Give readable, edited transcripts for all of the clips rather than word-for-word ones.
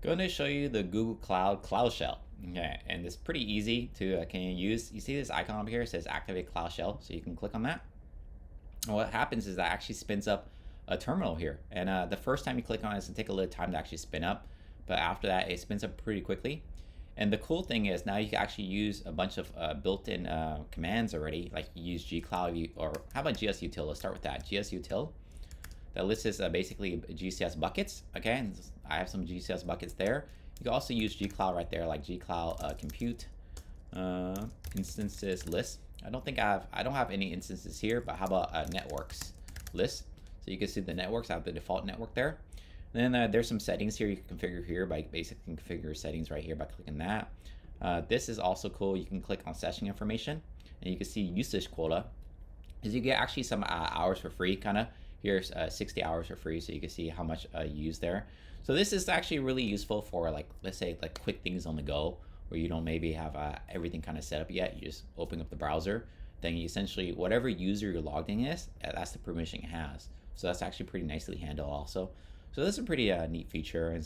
Going to show you the Google Cloud Shell. Okay, and it's pretty easy to can use. You see this icon up here? It says Activate Cloud Shell, so you can click on that. And what happens is that actually spins up a terminal here. And the first time you click on it, it's gonna take a little time to actually spin up, but after that, it spins up pretty quickly. And the cool thing is now you can actually use a bunch of built-in commands already, like you use gcloud or how about gsutil? Let's start with that. gsutil. That lists is basically GCS buckets. Okay, and I have some GCS buckets there. You can also use gcloud right there, like gcloud compute instances list. I don't have any instances here, but how about networks list? So you can see the networks. I have the default network there. And then there's some settings here you can configure here by basically configure settings right here by clicking that. This is also cool. You can click on session information and you can see usage quota. Is you get actually some hours for free, kind of. Here's 60 hours for free, so you can see how much you use there. So this is actually really useful for, like, let's say like quick things on the go where you don't maybe have everything kind of set up yet. You just open up the browser, then you essentially whatever user you're logged in is, that's the permission it has. So that's actually pretty nicely handled also. So this is a pretty neat feature.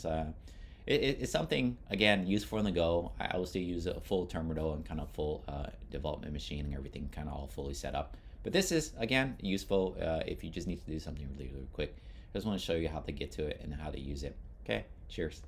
It's something, again, useful on the go. I also use a full terminal and kind of full development machine and everything kind of all fully set up. But this is, again, useful if you just need to do something really, really quick. I just want to show you how to get to it and how to use it. Okay, cheers.